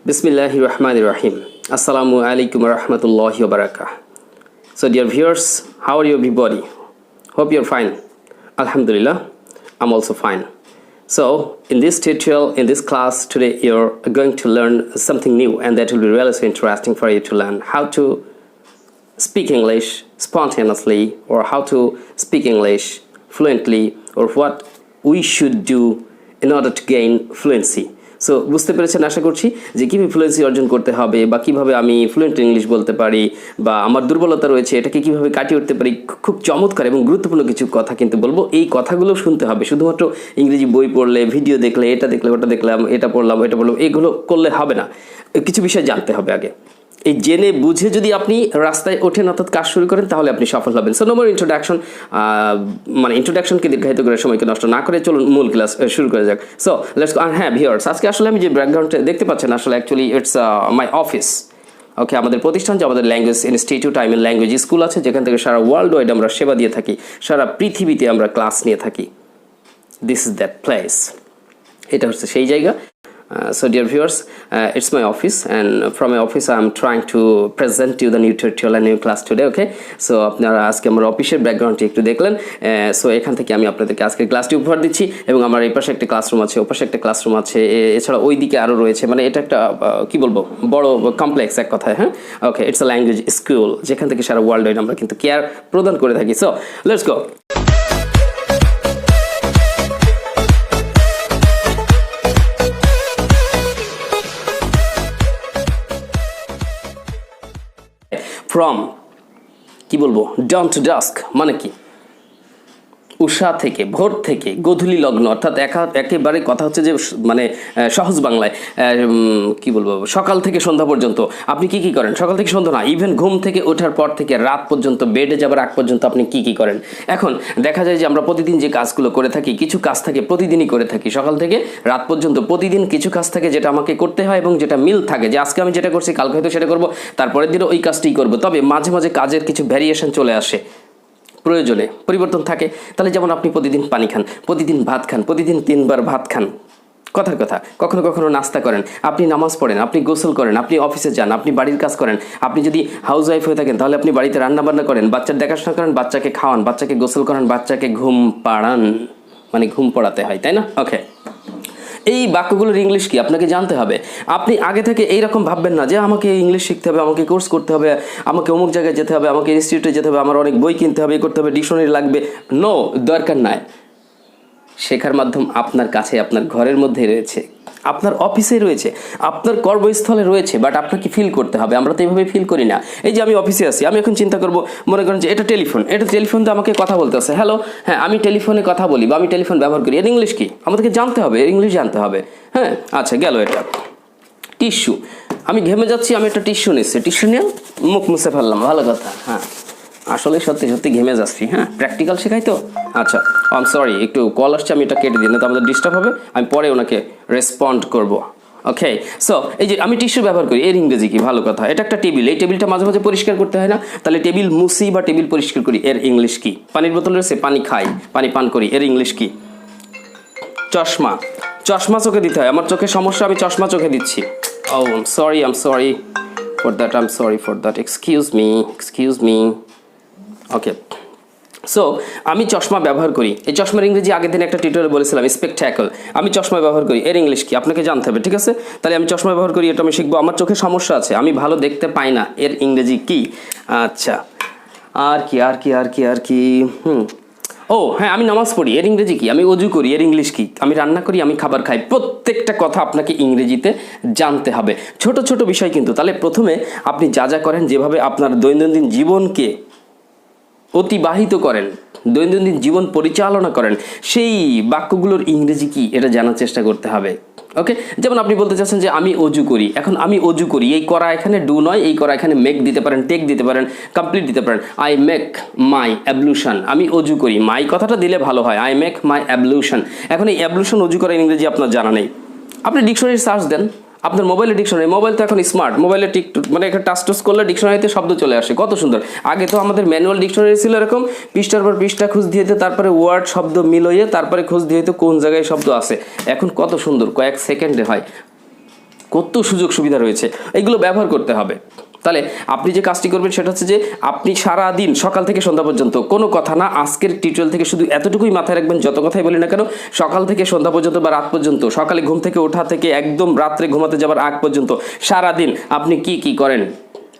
Bismillahir Rahmanir Rahim. Assalamu alaikum wa rahmatullahi wa barakatuh. So dear viewers, how are you everybody? Hope you're fine. Alhamdulillah, I'm also fine. So in this tutorial, in this class today, you're going to learn something new, and that will be really so interesting for you to learn how to speak English spontaneously, or how to speak English fluently, or what we should do in order to gain fluency. So বুঝতে পেরেছেন আশা করছি যে কীভাবে fluency অর্জন করতে হবে, বা কীভাবে আমি ফ্লুয়েন্ট ইংলিশ বলতে পারি, বা আমার দুর্বলতা রয়েছে এটাকে কীভাবে কাটিয়ে উঠতে পারি। খুব চমৎকার এবং গুরুত্বপূর্ণ কিছু কথা কিন্তু বলবো। এই কথাগুলো শুনতে হবে, শুধুমাত্র ইংরেজি বই পড়লে, ভিডিও দেখলে, এটা দেখলে, ওটা দেখলাম, এটা পড়লাম, এগুলো করলে হবে না। কিছু বিষয় জানতে হবে আগে। এই জেনে বুঝে যদি আপনি রাস্তায় ওঠেন অর্থাৎ কাজ শুরু করেন, তাহলে আপনি সফল হবেন। সো নো মোর ইন্ট্রোডাকশন, মানে ইন্ট্রোডাকশনকে দীর্ঘায়িত করে সময়কে নষ্ট না করে চলুন মূল ক্লাস শুরু করা যাক। So let's go. হ্যাঁ ভিউয়ার্স, আজকে আসলে আমি যে ব্যাকগ্রাউন্ডে দেখতে পাচ্ছেন, আসলে actually it's my office. Okay, আমাদের প্রতিষ্ঠান যে আমাদের language institute, I mean language school আছে, যেখান থেকে সারা ওয়ার্ল্ড ওয়াইড আমরা সেবা দিয়ে থাকি, সারা পৃথিবীতে আমরা ক্লাস নিয়ে থাকি। দিস ইজ দ্যাট প্লেস, এটা হচ্ছে সেই জায়গা। So dear viewers, it's my office, and from my office I'm trying to present you the new tutorial and new class today. Okay, so আপনারা আজকে আমার অফিসের ব্যাকগ্রাউন্ডটি একটু দেখলেন। সো এখান থেকে আমি আপনাদেরকে আজকে ক্লাসটি উপহার দিচ্ছি, এবং আমার এই পাশে একটা ক্লাসরুম আছে, ওপাশে একটা ক্লাসরুম আছে, এছাড়া ওই দিকে আরও রয়েছে। মানে এটা একটা কি বলবো, বড় কমপ্লেক্স এক কথায়। হ্যাঁ, ওকে, ইটস আ ল্যাঙ্গুয়েজ স্কুল, যেখান থেকে সারা ওয়ার্ল্ড ওয়াইড আমরা কিন্তু কেয়ার প্রদান করে থাকি। So let's go. ফ্রম কি বলবো, ডাউন টু ডাস্ক মানে কি, উষা থেকে, ভোর থেকে গোধূলি লগ্ন, অর্থাৎ একেবারে কথা হচ্ছে যে মানে সহজ বাংলায় কি বলবো, সকাল থেকে সন্ধ্যা পর্যন্ত আপনি কি কি করেন। সকাল থেকে সন্ধ্যা না, ইভেন ঘুম থেকে ওঠার পর থেকে রাত পর্যন্ত, বেডে যাবার আগ পর্যন্ত আপনি কি কি করেন। এখন দেখা যায় যে আমরা প্রতিদিন যে কাজগুলো করে থাকি, কিছু কাজ থাকে প্রতিদিনই করে থাকি, সকাল থেকে রাত পর্যন্ত প্রতিদিন কিছু কাজ থাকে যেটা আমাকে করতে হয়, এবং যেটা মিল থাকে, যে আজকে আমি যেটা করছি কালকে হয়তো সেটা করবো, তারপরের দিনও ওই কাজটিই করবো। তবে মাঝে মাঝে কাজের কিছু ভ্যারিয়েশন চলে আসে, প্রয়োজনে পরিবর্তন থাকে। তাহলে যেমন আপনি প্রতিদিন পানি খান, প্রতিদিন ভাত খান, প্রতিদিন 3 বার ভাত খান, কথার কথা, কখনো কখনো নাস্তা করেন, আপনি নামাজ পড়েন, আপনি গোসল করেন, আপনি অফিসে যান, আপনি বাড়ির কাজ করেন, আপনি যদি হাউস ওয়াইফ হয়ে থাকেন তাহলে আপনি বাড়িতে রান্না বান্না করেন, বাচ্চার দেখাশোনা করেন, বাচ্চাকে খাওয়ান, বাচ্চাকে গোসল করান, বাচ্চাকে ঘুম পাড়ান, মানে ঘুম পড়াতে হয়, তাই না? ওকে, এই বাক্যগুলোর ইংলিশ কি আপনাকে জানতে হবে। আপনি আগে থেকে এইরকম ভাববেন না যে আমাকে ইংলিশ শিখতে হবে, আমাকে কোর্স করতে হবে, আমাকে অমুক জায়গায় যেতে হবে, আমাকে ইনস্টিটিউটে যেতে হবে, আমার অনেক বই কিনতে হবে, করতে হবে, ডিকশনারি লাগবে। নো, দরকার নাই। শেখার মাধ্যম আপনার কাছে, আপনার ঘরের মধ্যেই রয়েছে, আপনার অফিসে রয়েছে, আপনার কর্মস্থলে রয়েছে, বাট আপনাকে ফিল করতে হবে। আমরা তো এইভাবে ফিল করি না। এই যে আমি অফিসে আছি, আমি এখন চিন্তা করব, মনে করেন যে এটা টেলিফোন, তো আমাকে কথা বলতে আছে, হ্যালো, হ্যাঁ আমি টেলিফোনে কথা বলি, বা আমি টেলিফোন ব্যবহার করি, এর ইংলিশ কি আমাদেরকে জানতে হবে, এর ইংলিশ জানতে হবে। হ্যাঁ, আচ্ছা গেল। এটা টিস্যু, আমি ঘেমে যাচ্ছি, আমি একটা টিস্যু নিচ্ছি, টিস্যু নিয়ে মুখ মুছে ফেললাম, ভালো কথা। হ্যাঁ, আসলে সত্যি সত্যি ঘেমে যাচ্ছি। হ্যাঁ, প্র্যাকটিক্যাল শেখাই তো। আচ্ছা, আই এম সরি, একটু কল আসছে, আমি এটা কেটে দিই, না তো আমাদের ডিস্টার্ব হবে, আমি পরে ওনাকে রেসপন্ড করব। ওকে, সো এই যে আমি টিস্যু ব্যবহার করি, এর ইংরেজি কি, ভালো কথা। এটা একটা টেবিল, এই টেবিলটা মাঝে মাঝে পরিষ্কার করতে হয় না, তাহলে টেবিল মুছি বা টেবিল পরিষ্কার করি, এর ইংলিশ কি। পানির বোতল রয়েছে, পানি খাই, পানি পান করি, এর ইংলিশ কি। চশমা, চশমা চোখে দিতে হয়, আমার চোখের সমস্যা, আমি চশমা চোখে দিচ্ছি। Oh I am sorry for that, excuse me. Okay, so আমি চশমা ব্যবহার করি, এই চশমার ইংরেজি আগের দিন একটা টিউটোরিয়ালে বলেছিলাম, স্পেকট্যাকল। আমি চশমা ব্যবহার করি, এর ইংলিশ কি আপনাকে জানতে হবে, ঠিক আছে? তাহলে আমি চশমা ব্যবহার করি, এটা আমি শিখবো। আমার চোখে সমস্যা আছে, আমি ভালো দেখতে পাই না, এর ইংরেজি কি। আচ্ছা, আর কি ও হ্যাঁ, আমি নামাজ পড়ি, এর ইংরেজি কি। আমি অজু করি, এর ইংলিশ কি। আমি রান্না করি, আমি খাবার খাই। প্রত্যেকটা কথা আপনাকে ইংরেজিতে জানতে হবে, ছোট ছোট বিষয় কিন্তু। তাহলে প্রথমে আপনি যা যা করেন, যেভাবে আপনার দৈনন্দিন জীবনকে অতিবাহিত করেন, দৈনন্দিন জীবন পরিচালনা করেন, সেই বাক্যগুলোর ইংরেজি কি এটা জানার চেষ্টা করতে হবে। ওকে, যেমন আপনি বলতে চাচ্ছেন যে আমি অজু করি, এখন আমি অজু করি, এই করা এখানে ডু নয়, এই করা এখানে মেক দিতে পারেন, টেক দিতে পারেন, কমপ্লিট দিতে পারেন। আই মেক মাই অ্যাবলুশন, আমি অজু করি, মাই কথাটা দিলে ভালো হয়, আই মেক মাই অ্যাবলুশন। এখন এই অ্যাবলুশন, অজু করার ইংরেজি আপনার জানা নেই, আপনি ডিকশনারি সার্চ দেন, আপনার মোবাইলে ডিকশনারি, মোবাইল তো এখন স্মার্ট, মোবাইলে মানে একটা টাচ করলে ডিকশনারিতে শব্দ চলে আসে, কত সুন্দর। আগে তো আমাদের ম্যানুয়াল ডিকশনারি ছিল এরকম, পৃষ্ঠার পর পৃষ্ঠা খুঁজ দিয়ে দিতে, তারপরে ওয়ার্ড শব্দ মিলইয়ে তারপরে খুঁজ দিয়ে দিতে কোন জায়গায় শব্দ আছে। এখন কত সুন্দর, কয়েক সেকেন্ডে হয়। কত সুযোগ সুবিধা রয়েছে, এগুলো ব্যবহার করতে হবে। তাহলে আপনি যে কাজটি করবেন সেটা হচ্ছে যে আপনি সারাদিন সকাল থেকে সন্ধ্যা পর্যন্ত কোনো কথা না, আজকের টিউটোরিয়াল থেকে শুধু এতটুকুই মাথায় রাখবেন, যত কথাই বলি না কেন, সকাল থেকে সন্ধ্যা পর্যন্ত বা রাত পর্যন্ত, সকালে ঘুম থেকে ওঠা থেকে একদম রাত্রে ঘুমাতে যাবার আগ পর্যন্ত সারাদিন আপনি কি কি করেন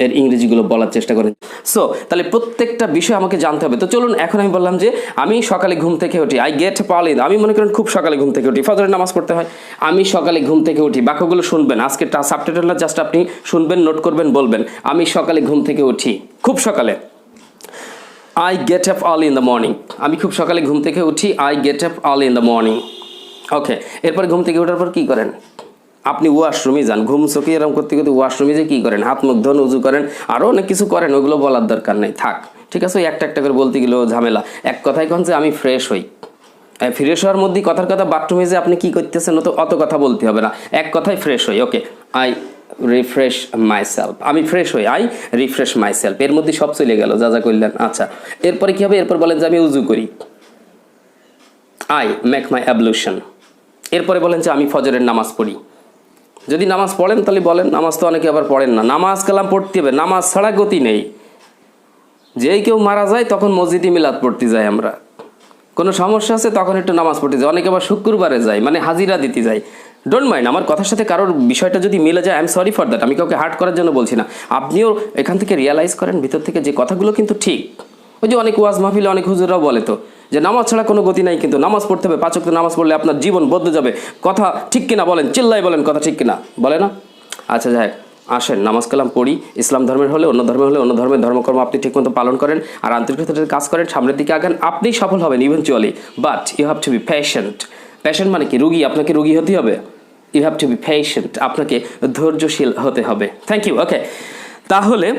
এর ইংরেজিগুলো বলার চেষ্টা করেন। সো তাহলে প্রত্যেকটা বিষয় আমাকে জানতে হবে। তো চলুন, এখন আমি বললাম যে আমি সকালে ঘুম থেকে উঠি, আই গেট আপ আর্লি। আমি মনে করেন খুব সকালে ঘুম থেকে উঠি, ফজরের নামাজ পড়তে হয়, আমি সকালে ঘুম থেকে উঠি। বাক্যগুলো শুনবেন, আজকে সাবটাইটেল না, জাস্ট আপনি শুনবেন, নোট করবেন, বলবেন আমি সকালে ঘুম থেকে উঠি, খুব সকালে। I get up early in the morning. আমি খুব সকালে ঘুম থেকে উঠি, I get up early in the morning. Okay, এরপর ঘুম থেকে ওঠার পর কী করেন? আপনি ওয়াশরুমে যান, ঘুম চোখে এরকম করতে করতে ওয়াশরুমে যে কী করেন, হাত মুখ ধোন, উজু করেন, আরও অনেক কিছু করেন, ওগুলো বলার দরকার নেই, থাক, ঠিক আছে? ওই একটা একটা করে বলতে গেলেও ঝামেলা। এক কথায় কন যে আমি ফ্রেশ হই, ফ্রেশ হওয়ার মধ্যে কথার কথা বাথরুমে যে আপনি কী করতেছেন অত কথা বলতে হবে না, এক কথায় ফ্রেশ হই। ওকে, আই রিফ্রেশ মাইসেলফ। আমি ফ্রেশ হই, আই রিফ্রেশ মাইসেলফ। এর মধ্যে সব চলে গেল, যা যা করলেন। আচ্ছা, এরপরে কী হবে? এরপর বলেন যে আমি উজু করি, আই মেক মাই অ্যাবলিউশন। এরপরে বলেন যে আমি ফজরের নামাজ পড়ি। যদি নামাজ পড়েন তাহলে বলেন, নামাজ তো অনেকে আবার পড়েন না, নামাজ কালাম পড়তে হবে, নামাজ ছাড়া গতি নেই। যেই কেউ মারা যায় তখন মসজিদে মিলাদ পড়তে যাই আমরা, কোনো সমস্যা আছে তখন একটু নামাজ পড়তে যায়, অনেকে আবার শুক্রবারে যায়, মানে হাজিরা দিতে যায়। ডোন্ট মাইন্ড, আমার কথার সাথে কারোর বিষয়টা যদি মিলে যায়, I am sorry for that, আমি কাউকে হার্ট করার জন্য বলছি না। আপনিও এখান থেকে রিয়ালাইজ করেন ভিতর থেকে যে কথাগুলো কিন্তু ঠিক। ওই যে অনেক ওয়াজ মাহফিলে অনেক হুজুররাও বলে তো যে নামাজ ছাড়া কোনো গতি নাই, কিন্তু নামাজ পড়তে হবে, 5 ওয়াক্ত নামাজ পড়লে আপনার জীবন বদলে যাবে। কথা ঠিক কিনা বলেন, চিল্লাই বলেন, কথা ঠিক কিনা বলে না? আচ্ছা যাই, আসেন নামাজ কালাম পড়ি, ইসলাম ধর্মের হলে অন্য ধর্মের হলে অন্য ধর্মের ধর্মকর্ম আপনি ঠিকমতো পালন করেন, আর আন্তরিকতার কাজ করেন, সামনের দিকে আগান, আপনি সফল হবেন eventually. But you have to be patient. Patient মানে কি? রুগী, আপনাকে রুগী হতে হবে। You have to be patient, আপনাকে ধৈর্যশীল হতে হবে। Thank you. ওকে, তাহলে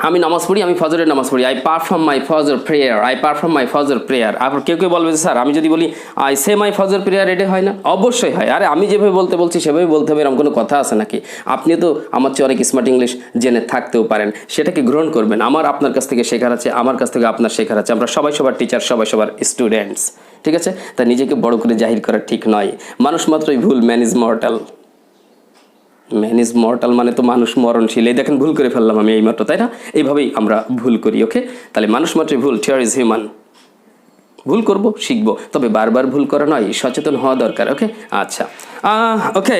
আমি নামাজ পড়ি, আমি ফজরের নামাজ পড়ি, আই পারফর্ম মাই ফজর প্রেয়ার, আই পারফর্ম মাই ফজর প্রেয়ার। আবার কেউ কেউ বলবে যে স্যার আমি যদি বলি আই সে মাই ফজর প্রেয়ার, এটা হয় না? অবশ্যই হয়। আরে আমি যেভাবে বলছি সেভাবে বলতে হবে, এরকম কোনো কথা আছে নাকি? আপনি তো আমার চেয়ে অনেক স্মার্ট ইংলিশ জেনে থাকতেও পারেন, সেটাকে গ্রহণ করবেন। আমার আপনার কাছ থেকে শেখার আছে, আমার কাছ থেকে আপনার শেখার আছে, আমরা সবাই সবার টিচার, সবাই সবার স্টুডেন্টস, ঠিক আছে? তা নিজেকে বড় করে জাহির করা ঠিক নয়। মানুষ মাত্রই ভুল, man is mortal. Man is mortal মানে তো মানুষ মরণশীল। এই দেখেন ভুল করে ফেললাম আমি এইমাত্র, তাই না? এইভাবেই আমরা ভুল করি। ওকে, তাহলে মানুষ মাত্রই ভুল, টিয়ার ইজ হিউম্যান। ভুল করব, শিখবো, তবে বারবার ভুল করা নয়, সচেতন হওয়া দরকার। ওকে, আচ্ছা, ওকে।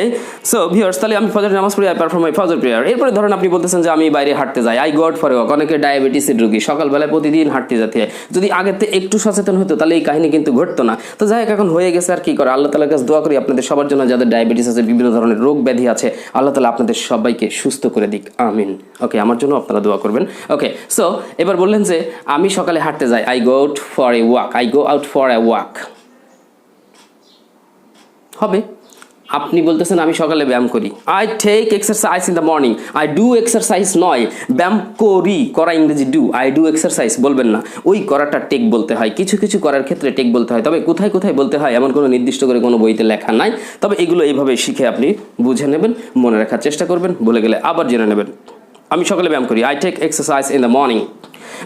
সো ভিউয়ার্স, তাহলে আমি ফজরের নামাজ পড়ি, আই পারফর্ম মাই ফজর প্রেয়ার। এরপরে ধরেন আপনি বলতেছেন যে আমি বাইরে হাঁটতে যাই, I go out for a walk. অনেকে ডায়াবেটিসের রোগী, সকালবেলায় প্রতিদিন হাঁটতে যেতে হয়। যদি আগের থেকে একটু সচেতন হতো তাহলে এই কাহিনী কিন্তু ঘটতো না। তো যাই হোক, এখন হয়ে গেছে, আর কি করে। আল্লাহ তাআলার কাছে দোয়া করি আপনাদের সবার জন্য, যাদের ডায়াবেটিস আছে, বিভিন্ন ধরনের রোগ ব্যাধি আছে, আল্লাহ তাআলা আপনাদের সবাইকে সুস্থ করে দিক, আমিন। ওকে, আমার জন্য আপনারা দোয়া করবেন। ওকে, সো এবার বললেন যে আমি সকালে হাঁটতে যাই, I go out for a walk, I go out for a walk হবে। আপনি বলতেছেন আমি সকালে ব্যায়াম করি, I take exercise in the morning. I do exercise নয়, ব্যায়াম করি, করা ইংরেজি ডু, আই ডু এক্সারসাইজ বলবেন না। ওই করাটা টেক বলতে হয়, কিছু কিছু করার ক্ষেত্রে টেক বলতে হয়, তবে কোথায় কোথায় বলতে হয় এমন কোনো নির্দিষ্ট করে কোনো বইতে লেখা নাই। তবে এগুলো এইভাবে শিখে আপনি বুঝে নেবেন, মনে রাখার চেষ্টা করবেন, ভুলে গেলে আবার জেনে নেবেন। আমি সকালে ব্যায়াম করি, I take exercise in the morning.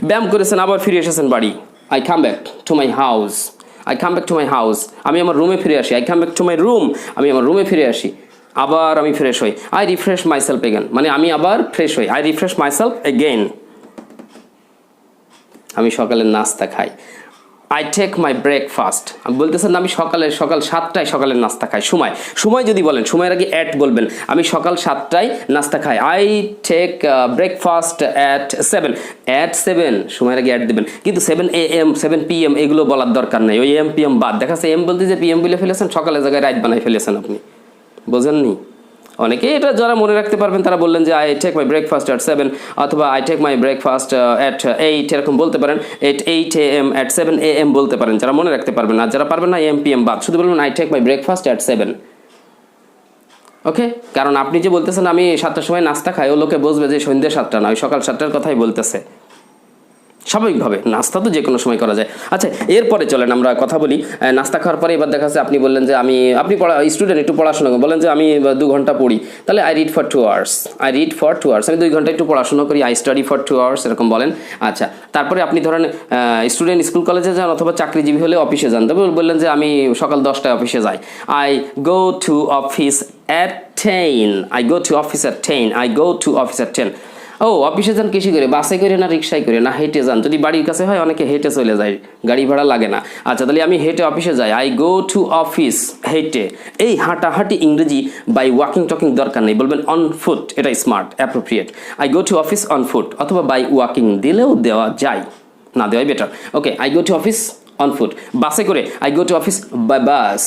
ব্যায়াম করেছেন, আবার ফিরে এসেছেন বাড়ি, I come back to my house, I come back to my house. আমি আমার রুমে ফিরে আসি, I come back to my room. আমি আমার রুমে ফিরে আসি, আবার আমি ফ্রেশ হই, আই রিফ্রেশ মাইসেলফ এগেন, মানে আমি আবার ফ্রেশ হই, আই রিফ্রেশ মাইসেলফ এগেইন। আমি সকালের নাস্তা খাই, আই টেক মাই ব্রেকফাস্ট। আমি বলতেছেন আমি সকাল 7টায় সকালের নাস্তা খাই। সময় যদি বলেন, সময়ের আগে অ্যাট বলবেন। আমি সকাল 7টায় নাস্তা খাই, I take breakfast at 7, at 7 সময়ের আগে অ্যাট দেবেন। কিন্তু 7 AM 7 PM এগুলো বলার দরকার নেই, ওই AM PM বাদ। দেখা যাচ্ছে এম বলতে যে PM বলে ফেলেছেন, সকালের জায়গায় রাইট বানাই ফেলেছেন আপনি, বোঝেননি? অনেকে এটা যারা মনে রাখতে পারবেন তারা বললেন যে I take my breakfast at 7, অথবা I take my breakfast at 8, এরকম বলতে পারেন। এট 8 AM, অ্যাট 7 AM বলতে পারেন যারা মনে রাখতে পারবেন। আর যারা পারবেন না, AM PM বাদ, শুধু বলবেন I take my breakfast at 7। Okay, কারণ আপনি যে বলতেছেন আমি 7টার সময় নাস্তা খাই, ও লোকে বুঝবে যে সন্ধ্যে 7টা না, ওই সকাল 7টার কথাই বলতেছে। স্বাভাবিকভাবে নাস্তা তো যে কোনো সময় করা যায়। আচ্ছা, এরপরে চলেন আমরা কথা বলি নাস্তা খাওয়ার পরে। এবার দেখা যাচ্ছে আপনি বললেন যে আপনি স্টুডেন্ট, একটু পড়াশোনা করেন, বলেন যে আমি 2 ঘন্টা পড়ি, তাহলে I read for 2 hours, I read for 2 hours, আমি 2 ঘন্টা একটু পড়াশোনা করি, আই স্টাডি ফর 2 আওয়ার্স, এরকম বলেন। আচ্ছা, তারপরে আপনি ধরেন স্টুডেন্ট, স্কুল কলেজে যান, অথবা চাকরিজীবী হলে অফিসে যান, তবে বললেন যে আমি সকাল 10টায় অফিসে যাই, I go to office at 10, I go to office at 10, I go to office at 10. ও অফিসে যান কিসে করে, বাসে করে না রিক্সায় করে না হেঁটে যান? যদি বাড়ির কাছে হয় অনেকে হেঁটে চলে যায়, গাড়ি ভাড়া লাগে না। আচ্ছা তাহলে আমি হেঁটে অফিসে যাই, আই গো টু অফিস হেঁটে। এই হাঁটাহাঁটি ইংরেজি বাই ওয়াকিং টকিং দরকার নেই, বলবেন অন ফুট, এটাই smart appropriate. I go to office on foot অথবা বাই ওয়াকিং দিলেও দেওয়া যায়, না দেওয়াই better. Okay, I go to office on foot. বাসে করে I go to office by bus.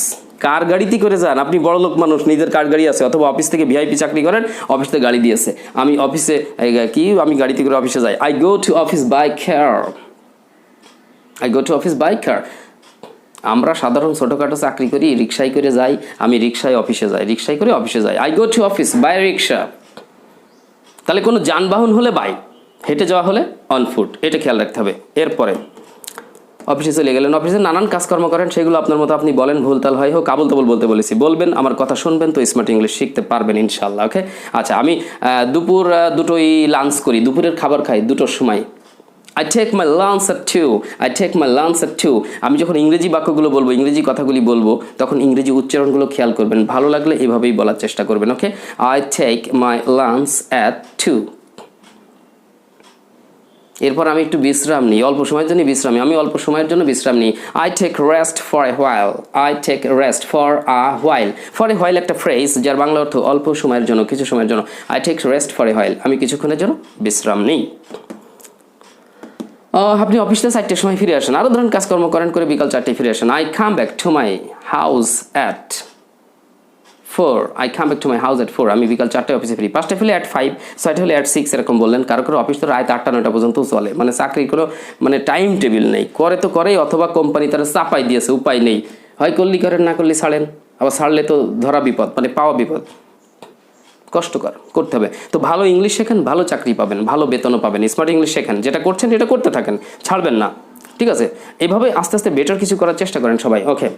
কার গাড়িতে করে যান? আপনি বড় লোক মানুষ, নিজের কার গাড়ি আছে, অথবা অফিস থেকে ভিআইপি চাকরি করেন, অফিস থেকে গাড়ি দিয়েছে। আমি অফিসে আমি গাড়িতে করে অফিসে যাই, I go to office by car, I go to office by car. আমরা সাধারণ ছোটোখাটো চাকরি করি, রিক্সায় করে যাই, আমি রিক্সায় অফিসে যাই, রিক্সায় করে অফিসে যাই, I go to office by rickshaw. তাহলে কোনো যানবাহন হলে বাই, হেঁটে যাওয়া হলে অন ফুট, এটা খেয়াল রাখতে হবে। এরপরে অফিসে চলে গেলেন, অফিসে নানান কাজকর্ম করেন, সেগুলো আপনার মতো আপনি বলেন, ভুলতাল হয় হোক, আবল তাবল বলতে বলেছি, বলবেন, আমার কথা শুনবেন, তো স্মার্ট ইংলিশ শিখতে পারবেন ইনশাল্লাহ। ওকে, আচ্ছা আমি দুপুর দুটোই লাঞ্চ করি, দুপুরের খাবার খাই দুটোর সময়, I take my lunch at 2, I take my lunch at 2। আমি যখন ইংরেজি বাক্যগুলো বলবো, ইংরেজি কথাগুলি বলবো, তখন ইংরেজি উচ্চারণগুলো খেয়াল করবেন, ভালো লাগলে এভাবেই বলার চেষ্টা করবেন। Okay, I take my lunch at 2। এরপর আমি একটু বিশ্রাম নিই, অল্প সময়ের জন্য বিশ্রাম নিই, আমি অল্প সময়ের জন্য বিশ্রাম নিই, I take rest for a while, I take rest for a while. For a while একটা ফ্রেজ যার বাংলা অর্থ অল্প সময়ের জন্য, কিছু সময়ের জন্য। I take rest for a while, আমি কিছুক্ষণের জন্য বিশ্রাম নিই। আপনি অফিসে 4টের সময় ফিরে আসেন, আরও ধরেন কাজকর্ম করেন করে বিকাল 4টায় ফিরে আসেন, I come back to my house at 4, I come back to my house at 4, আমি বিকাল 4টায় অফিসে ফিরি। 5টায় ফিরে অ্যাট 5, 6টায় হলে অ্যাট 6, এরকম বললেন। কারো কারো অফিস তো রাত 8টা 9টা পর্যন্ত চলে, মানে চাকরির কোনো মানে টাইম টেবিল নেই, করে তো করেই, অথবা কোম্পানি তারা চাপাই দিয়েছে, উপায় নেই, হয় করলি করেন, না করলে ছাড়েন, আবার ছাড়লে তো ধরা বিপদ, মানে পাওয়া বিপদ, কষ্টকর, করতে হবে। তো ভালো ইংলিশ শেখেন, ভালো চাকরি পাবেন, ভালো বেতনও পাবেন। স্মার্ট ইংলিশ শেখেন, যেটা করছেন এটা করতে থাকেন, ছাড়বেন না, ঠিক আছে? এইভাবে আস্তে আস্তে বেটার কিছু করার চেষ্টা করেন সবাই। ওকে,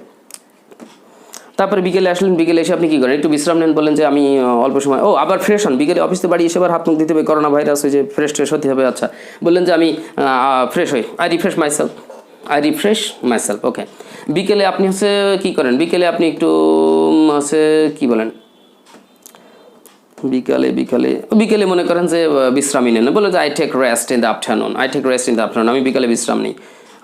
তারপরে বিকেলে আসলেন, বিকেলে এসে আপনি কী করেন? একটু বিশ্রাম নেন, বলেন যে আমি অল্প সময়, আবার ফ্রেশ হন, বিকেলে অফিস থেকে বাড়ি এসে আবার হাত মুখ দিতে হবে, করোনা ভাইরাস হয়েছে, ফ্রেশ ট্রেশ হতে হবে। আচ্ছা, বললেন যে আমি ফ্রেশ হই, I refresh myself, I refresh myself. Okay, বিকেলে আপনি হচ্ছে কী করেন? বিকেলে আপনি একটু হচ্ছে কী বলেন, বিকেলে মনে করেন যে বিশ্রামই নেন, বলে যে I take rest in the afternoon, I take rest in the afternoon, আমি বিকালে বিশ্রাম নিই।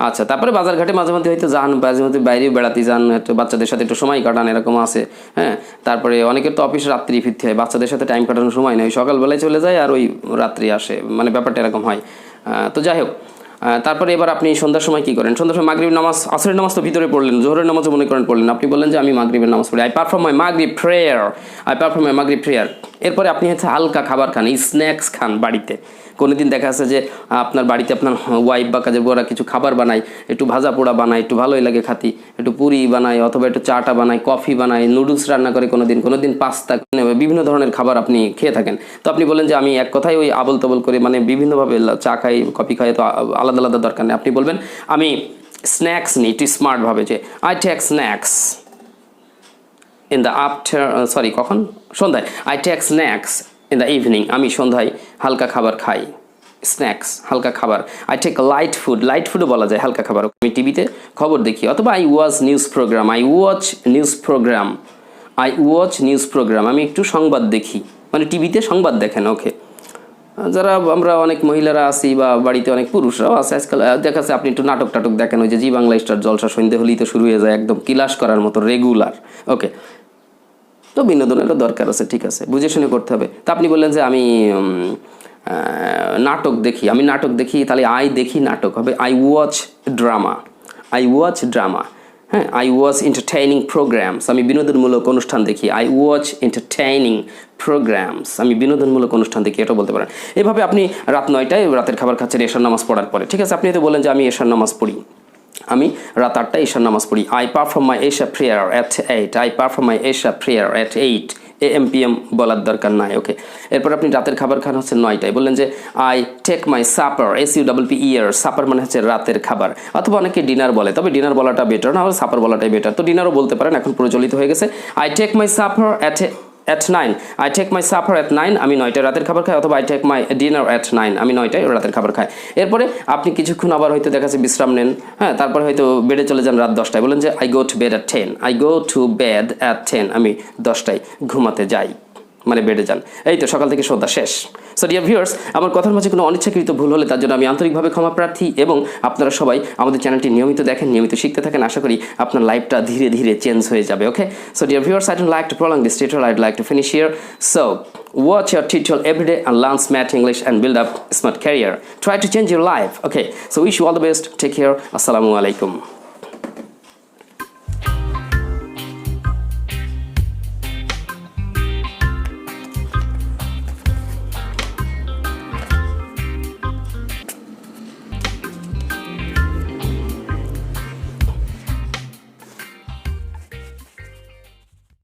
আচ্ছা, তারপরে বাজার ঘাটে মাঝে মধ্যে হয়তো যান, মাঝে মধ্যে বাইরেও বেড়াতে যান, একটু বাচ্চাদের সাথে একটু সময় কাটান, এরকম আছে। হ্যাঁ, তারপরে অনেকের তো অফিস রাত্রি ফিরতে হয়, বাচ্চাদের সাথে টাইম কাটানোর সময় নেই, সকালবেলায় চলে যায় আর ওই রাত্রি আসে, মানে ব্যাপারটা এরকম হয়। তো যাই হোক, তারপরে এবার আপনি সন্ধ্যার সময় কী করেন? সন্ধ্যার সময় মাগরিব নামাজ, আসরের নামাজ তো ভিতরে পড়লেন, জোহরের নামাজও মনে করেন পড়লেন, আপনি বললেন যে আমি মাগরিবের নামাজ পড়ি, আই পারফর্ম মাই মাগরিব প্রেয়ার, আই পারফর্ম মাই মাগরিব প্রেয়ার। এরপরে আপনি হচ্ছে হালকা খাবার খান, স্ন্যাক্স খান বাড়িতে। কোনো দিন দেখা যাচ্ছে যে আপনার বাড়িতে আপনার ওয়াইফ বা কাজের বউরা কিছু খাবার বানায়, একটু ভাজা পোড়া বানায়, একটু ভালোই লাগে খাতি, একটু পুরি বানায়, অথবা একটু চাটা বানায়, কফি বানায়, নুডলস রান্না করে, কোনো দিন পাস্তা, বিভিন্ন ধরনের খাবার আপনি খেয়ে থাকেন। তো আপনি বলেন যে আমি এক কথায় ওই আবল তাবল করে, মানে বিভিন্নভাবে চা খাই, কফি খাই, তো আলাদা আলাদা দরকার নেই। আপনি বলবেন আমি স্ন্যাক্স নিই, একটু স্মার্টভাবে, যে I take snacks in the কখন? সন্ধ্যায়, I take snacks in the evening, আমি সন্ধ্যায় হালকা খাবার খাই, স্ন্যাক্স হালকা খাবার। আই টেক লাইট ফুডও বলা যায় হালকা খাবার। আমি টিভিতে খবর দেখি, অথবা I watch news programme, I watch news programme, আমি একটু সংবাদ দেখি, মানে টিভিতে সংবাদ দেখেন। ওকে, যারা আমরা অনেক মহিলারা আছি বা বাড়িতে অনেক পুরুষরাও আছে, আজকাল দেখা যাচ্ছে আপনি একটু নাটক টাটক দেখেন, ওই যে জি বাংলা স্টার জলসা সন্ধ্যে হলেই তো শুরু হয়ে যায়, একদম কিলাস করার মতো রেগুলার। ওকে, তো বিনোদনেরও দরকার আছে, ঠিক আছে, বুঝে শুনে করতে হবে। তা আপনি বললেন যে আমি নাটক দেখি, তাহলে আই দেখি নাটক হবে আই ওয়াচ ড্রামা, হ্যাঁ, আই ওয়াচ এন্টারটেইনিং প্রোগ্রামস, আমি বিনোদনমূলক অনুষ্ঠান দেখি, আই ওয়াচ এন্টারটেইনিং প্রোগ্রামস, আমি বিনোদনমূলক অনুষ্ঠান দেখি, এটা বলতে পারেন। এভাবে আপনি রাত 9টায় রাতের খাবার খাচ্ছেন এশার নামাজ পড়ার পরে, ঠিক আছে, আপনি তো বলেন যে আমি এশার নামাজ পড়ি, আমি রাত 8টায় এশার নামাজ পড়ি, I perform my Esha prayer at 8, AM PM বলার দরকার নাই। ওকে, এরপর আপনি রাতের খাবার খান হচ্ছে 9টায়, বললেন যে I take my supper, SUPPER, supper মানে হচ্ছে রাতের খাবার, অথবা অনেকে ডিনার বলে, তবে ডিনার বলাটা বেটার না, হলে সাপার বলাটাই বেটার, তো ডিনারও বলতে পারেন, এখন প্রচলিত হয়ে গেছে। I take my supper at 9, I take my supper at 9, আমি 9টায় রাতের খাবার খাই, অথবা I take my dinner at 9, আমি 9টায় রাতের খাবার খাই। এরপরে আপনি কিছুক্ষণ আবার হয়তো দেখা যাচ্ছে বিশ্রাম নেন, হ্যাঁ, তারপরে হয়তো বেডে চলে যান রাত 10টায়, বলেন যে I go to bed at 10, আমি 10টায় ঘুমাতে যাই। মানে বেডে যান। এই তো সকাল থেকে সন্ধ্যা শেষ। সো ডিয়ার ভিউয়ার্স, আমার কথার মাঝে কোনো অনিচ্ছাকৃত ভুল হলে তার জন্য আমি আন্তরিকভাবে ক্ষমা প্রার্থী, এবং আপনারা সবাই আমাদের চ্যানেলটি নিয়মিত দেখেন, নিয়মিত শিখতে থাকেন। আশা করি আপনার লাইফটা ধীরে ধীরে চেঞ্জ হয়ে যাবে। Okay, so dear viewers, I don't like to prolong this tutorial. I'd like to finish here. So watch your tutorial every day and learn smart English and build up a smart career. Try to change your life. Okay, so wish you all the best. Take care. Assalamu alaikum.